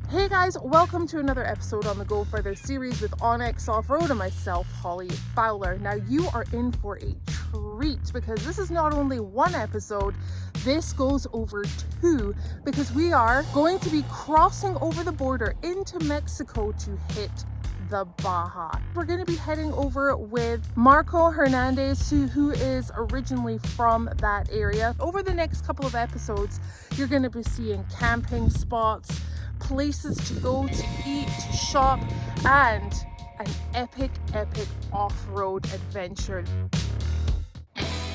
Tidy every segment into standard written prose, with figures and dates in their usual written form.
Hey guys, welcome to another episode on the Go Further series with onX Offroad and myself, Hollie Fowler. Now you are in for a treat because this is not only one episode, this goes over two because we are going to be crossing over the border into Mexico to hit the Baja. We're going to be heading over with Marco Hernandez, who is originally from that area. Over the next couple of episodes, you're going to be seeing camping spots, places to go to eat, to shop, and an epic off-road adventure.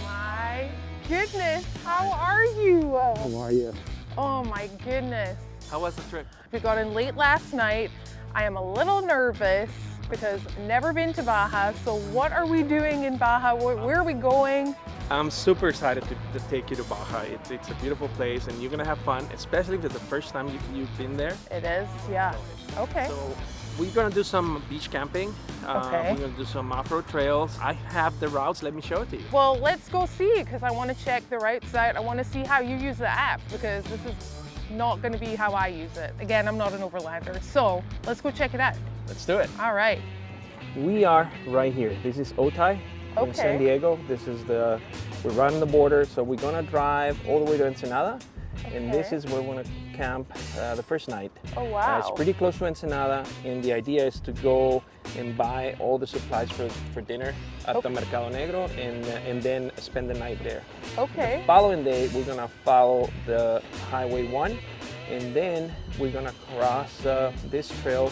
My goodness, how are you? How are you? Oh my goodness. How was the trip? We got in late last night. I am a little nervous because I've never been to Baja. So what are we doing in Baja? Where are we going? I'm super excited to take you to Baja. It's a beautiful place and you're gonna have fun, especially if it's the first time you've been there. It is, yeah. Okay. So we're gonna do some beach camping. Okay. We're gonna do some off-road trails. I have the routes, let me show it to you. Well, let's go see because I want to check the routes out. I want to see how you use the app because this is not going to be how I use it. Again, I'm not an overlander, so let's go check it out. Let's do it. All right. We are right here. This is Otay in San Diego. This is we're right on the border, so we're gonna drive all the way to Ensenada, and this is where we're gonna camp the first night. Oh wow. It's pretty close to Ensenada, and the idea is to go and buy all the supplies for dinner at the Mercado Negro and then spend the night there. Okay. The following day, we're gonna follow the Highway 1, and then we're gonna cross this trail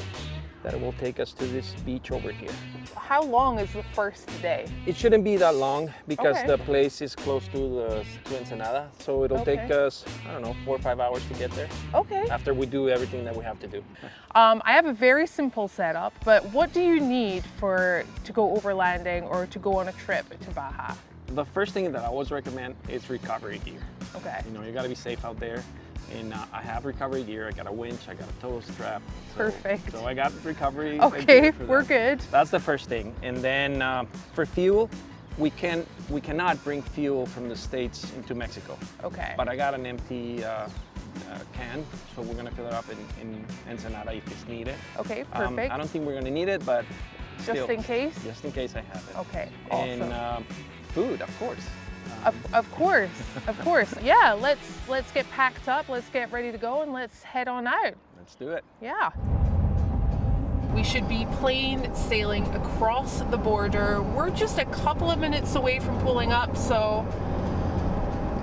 that will take us to this beach over here. How long is the first day? It shouldn't be that long because the place is close to Ensenada, so it'll take us, I don't know, 4 or 5 hours to get there. Okay. After we do everything that we have to do. I have a very simple setup, but what do you need to go overlanding or to go on a trip to Baja? The first thing that I always recommend is recovery gear. Okay. You know, you gotta be safe out there. And I have recovery gear. I got a winch, I got a tow strap. Perfect. So I got recovery. Okay, we're good. That's the first thing. And then for fuel, we cannot bring fuel from the States into Mexico. Okay. But I got an empty can, so we're gonna fill it up in Ensenada if it's needed. Okay, perfect. I don't think we're gonna need it, but still, just in case? Just in case I have it. Okay, awesome. And food, of course. Of course. Yeah, let's get packed up, let's get ready to go, and let's head on out. Let's do it. Yeah. We should be plain sailing across the border. We're just a couple of minutes away from pulling up, so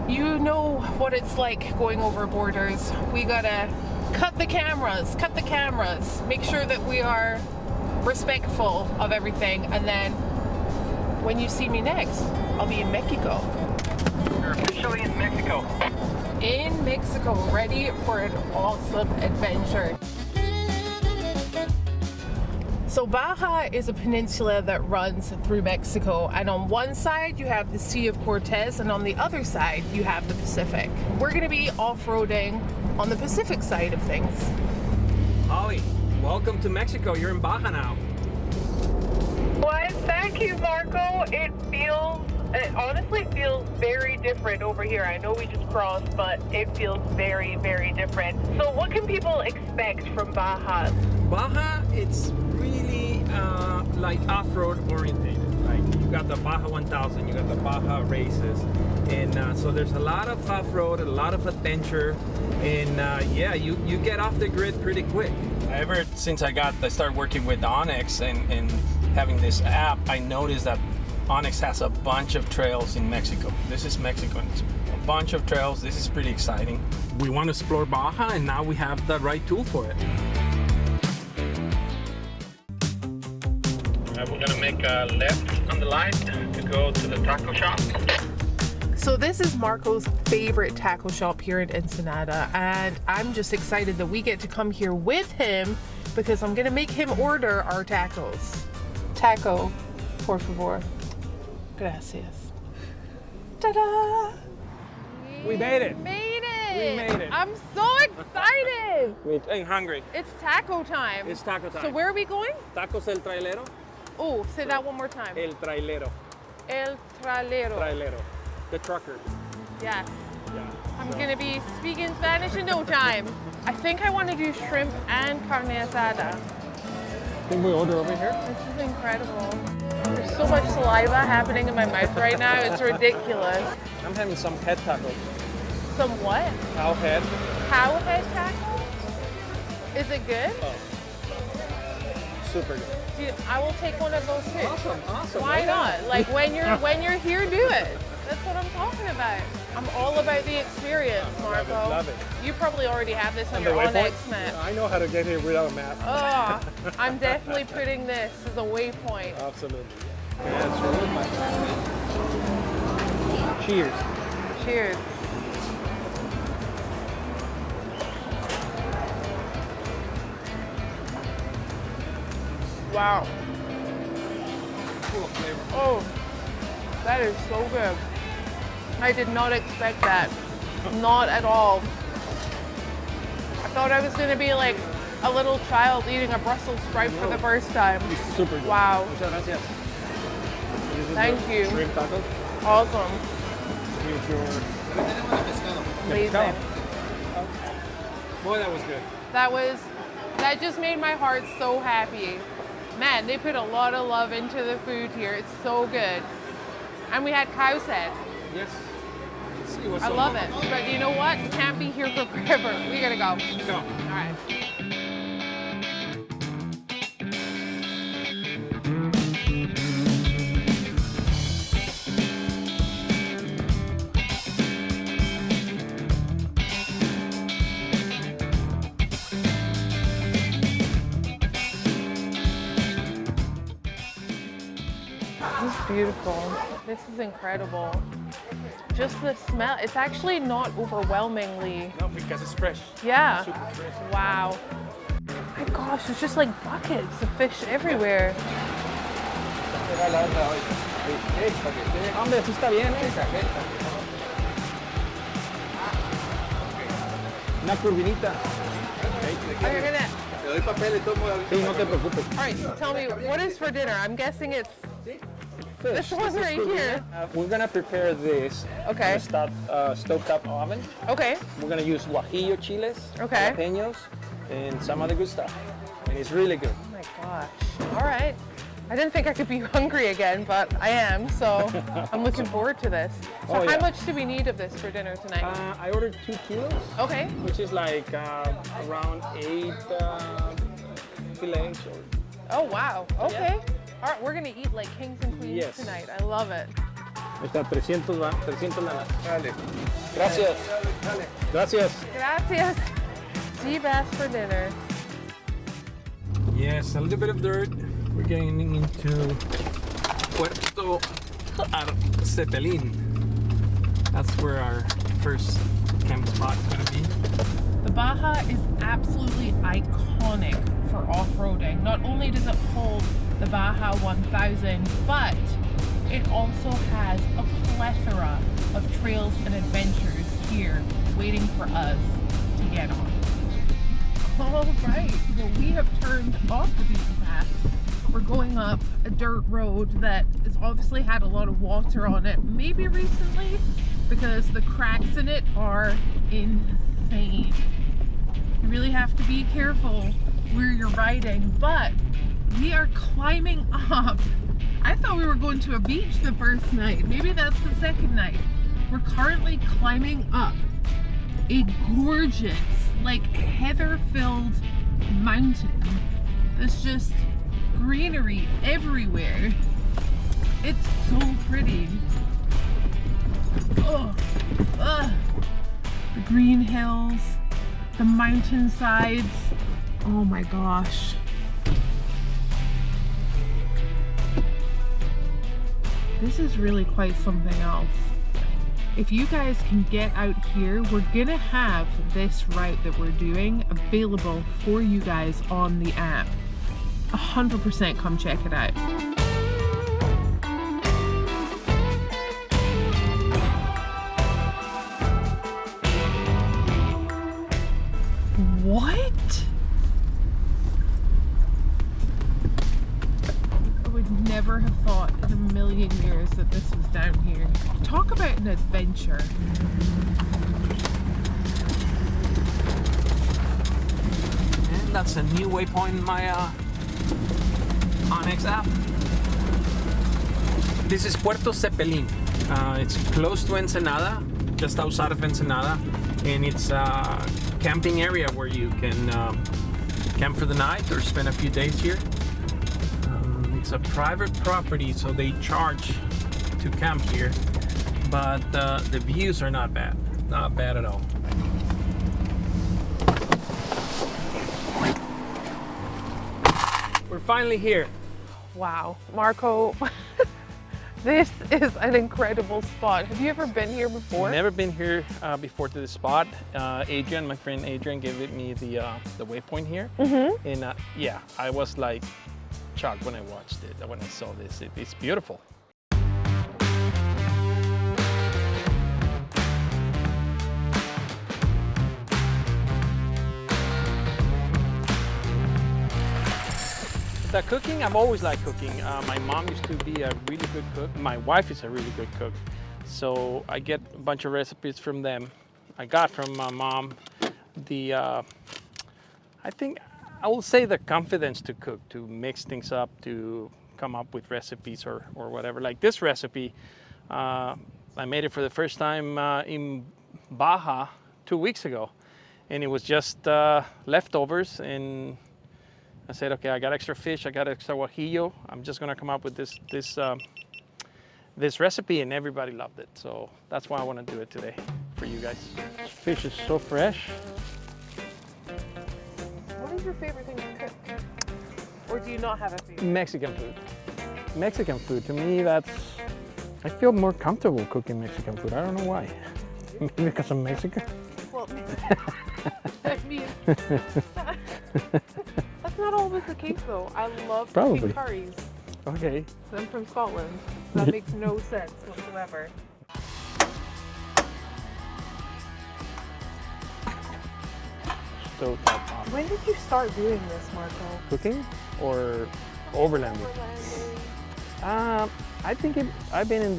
you know what it's like going over borders. We gotta cut the cameras, make sure that we are respectful of everything, and then when you see me next, I'll be in Mexico. You're officially in Mexico. In Mexico, ready for an awesome adventure. So Baja is a peninsula that runs through Mexico, and on one side you have the Sea of Cortez, and on the other side you have the Pacific. We're going to be off-roading on the Pacific side of things. Hollie, welcome to Mexico. You're in Baja now. Well, thank you, Marco. It honestly feels very different over here. I know we just crossed, but it feels very different. So what can people expect from Baja? Baja, it's really like off-road orientated. Like you got the Baja 1000, you got the Baja races, and so there's a lot of off-road, a lot of adventure, and yeah, you get off the grid pretty quick. Ever since I started working with onX and having this app, I noticed that onX has a bunch of trails in Mexico. This is Mexico, and it's a bunch of trails. This is pretty exciting. We want to explore Baja, and now we have the right tool for it. We're gonna make a left on the line to go to the taco shop. So this is Marco's favorite taco shop here in Ensenada, and I'm just excited that we get to come here with him because I'm gonna make him order our tacos. Taco, por favor. Gracias. Ta-da! We made it. We made it. I'm so excited. I'm hungry. It's taco time. It's taco time. So where are we going? Tacos El Trailero. Oh, say that one more time. El Trailero. El Trailero. Trailero. The trucker. Yes. Yeah. I'm gonna be speaking Spanish in no time. I think I want to do shrimp and carne asada. Can we order over here? This is incredible. There's so much saliva happening in my mouth right now. It's ridiculous. I'm having some head tacos. Some what? Cow head. Cow head taco? Is it good? Oh. Super good. Dude, I will take one of those too. Awesome. Why not? Like when you're here, do it. That's what I'm talking about. I'm all about the experience, Marco. Love it. You probably already have this on your Waypoint? onX map. I know how to get here without a map. Oh, I'm definitely putting this as a waypoint. Absolutely. That's really Cheers. Cheers. Wow. Full of flavor. Oh, that is so good. I did not expect that. Not at all. I thought I was going to be like a little child eating a Brussels sprout for the first time. It's super good. Wow. Muchas gracias. Thank you. Shrimp tacos. Awesome. Here's your Amazing. Boy, that was good. That just made my heart so happy. Man, they put a lot of love into the food here. It's so good. And we had cow's head. Yes. I love it. But you know what? We can't be here for forever. We gotta go. Go. All right. This is beautiful. This is incredible. Just the smell, it's actually not overwhelmingly. No, because it's fresh. Yeah. Super fresh. Wow. Oh my gosh, there's just like buckets of fish everywhere. Hombre, eso está bien, Una curvinita. Oh, you're gonna. Te doy papel y todo. Sí, no te preocupes. All right, so tell me, what is for dinner? I'm guessing it's this one right here. We're gonna prepare this. Okay. In a stovetop oven. Okay. We're gonna use guajillo chiles, Okay. jalapenos, and some other good stuff. And it's really good. Oh my gosh. All right. I didn't think I could be hungry again, but I am, so I'm looking forward to this. So Oh, how yeah. much do we need of this for dinner tonight? I ordered 2 kilos, Okay. which is like around 8 fillets. Oh, wow. Okay. All right, we're going to eat like kings and queens Yes. tonight. I love it. Está 300 lanas. Dale. Gracias. Gracias. Gracias. Sea bass for dinner. Yes, a little bit of dirt. We're getting into Puerto Arcetelin. That's where our first camp spot is going to be. The Baja is absolutely iconic for off-roading. Not only does it hold the Baja 1000, but it also has a plethora of trails and adventures here waiting for us to get on. All right, well, we have turned off the beaten path. We're going up a dirt road that has obviously had a lot of water on it, maybe recently, because the cracks in it are insane. You really have to be careful where you're riding, but we are climbing up. I thought we were going to a beach the first night. Maybe that's the second night. We're currently climbing up a gorgeous, like heather-filled mountain. It's just greenery everywhere. It's so pretty. Oh, the green hills, the mountainsides. Oh my gosh. This is really quite something else. If you guys can get out here, we're gonna have this route that we're doing available for you guys on the app. 100% come check it out. What? I would never have thought in a million years that this was down here. Talk about an adventure. That's a new waypoint in my onX app. This is Puerto Cepelin. It's close to Ensenada, just outside of Ensenada, and it's a camping area where you can camp for the night or spend a few days here. It's a private property, so they charge to camp here, but the views are not bad at all. We're finally here. Wow, Marco, this is an incredible spot. Have you ever been here before? Never been here before to this spot. Adrian, my friend Adrian, gave me the waypoint here, and yeah, I was like shocked when I watched it. When I saw this, it's beautiful. The cooking, I've always liked cooking. My mom used to be a really good cook. My wife is a really good cook. So I get a bunch of recipes from them. I got from my mom I think I will say the confidence to cook, to mix things up, to come up with recipes or whatever. Like this recipe, I made it for the first time in Baja 2 weeks ago. And it was just leftovers, and I said, okay, I got extra fish, I got extra guajillo. I'm just gonna come up with this recipe, and everybody loved it. So that's why I want to do it today for you guys. This fish is so fresh. What is your favorite thing to cook? Or do you not have a favorite? Mexican food. Mexican food, to me, I feel more comfortable cooking Mexican food. I don't know why. Maybe because I'm Mexican? Well, I mean, that's not always the case though. I love cooking curries. Okay. I'm from Scotland. That makes no sense whatsoever. Stove top on. When did you start doing this, Marco? Cooking or overlanding? I think I've been in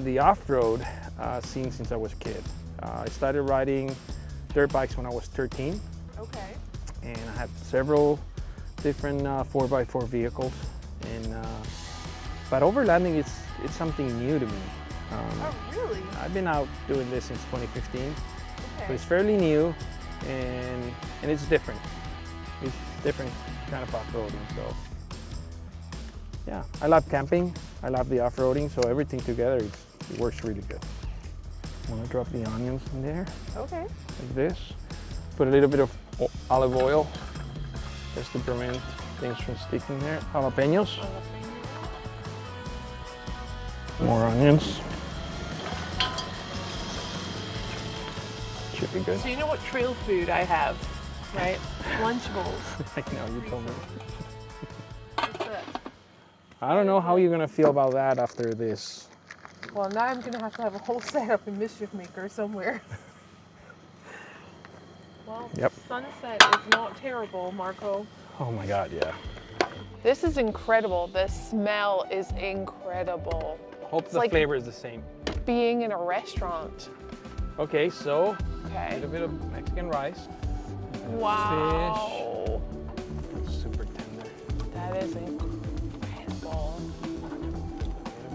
the off-road scene since I was a kid. I started riding dirt bikes when I was 13. Okay. And I had several different 4x4 vehicles. And but overlanding it's something new to me. Oh, really? I've been out doing this since 2015. Okay. So it's fairly new, and it's different. It's different kind of off-roading. So yeah, I love camping. I love the off-roading. So everything together, it works really good. I'm gonna drop the onions in there. Okay. Like this. Put a little bit of olive oil just to prevent things from sticking there. Jalapenos. More onions. Should be good. So you know what trail food I have, right? Lunchables. I know, you told me. What's that? I don't know how you're gonna feel about that after this. Well, now I'm gonna have to have a whole setup in Mischief Maker somewhere. Well, Yep. Sunset is not terrible, Marco. Oh my God, yeah. This is incredible. The smell is incredible. Hope It's the like flavor is the same. being in a restaurant. Okay, so a Okay. little bit of Mexican rice. Wow. Fish. Super tender. That is incredible. A little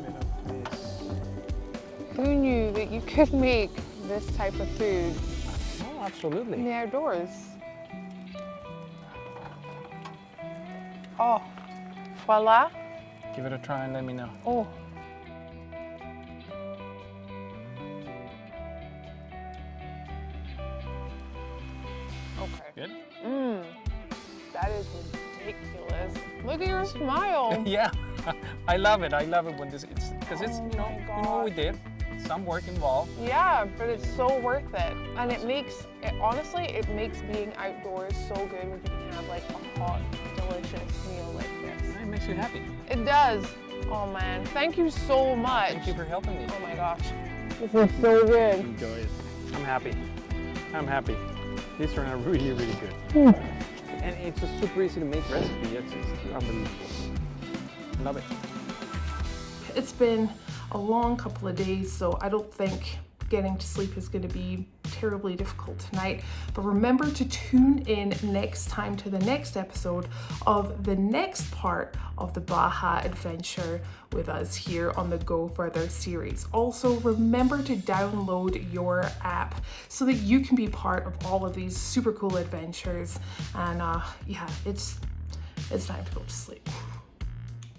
bit of this. Who knew that you could make this type of food Oh, absolutely. in the outdoors? Oh, voila. Give it a try and let me know. Oh. Okay. Good? That is ridiculous. Look at your smile. Yeah, I love it. I love it when it's because it's Oh you know what we did. Some work involved. Yeah, but it's so worth it. And honestly, it makes being outdoors so good when you can have like a hot, delicious meal like this. It makes you happy. It does. Oh man, thank you so much. Thank you for helping me. Oh my gosh. This is so good. Enjoy it. I'm happy. I'm happy. These turned out really, really good. And it's a super easy to make recipe. It's unbelievable. Love it. It's been a long couple of days, so I don't think getting to sleep is going to be terribly difficult tonight. But remember to tune in next time to the next episode of the next part of the Baja adventure with us here on the Go Further series. Also, remember to download your app so that you can be part of all of these super cool adventures. And yeah, it's time to go to sleep.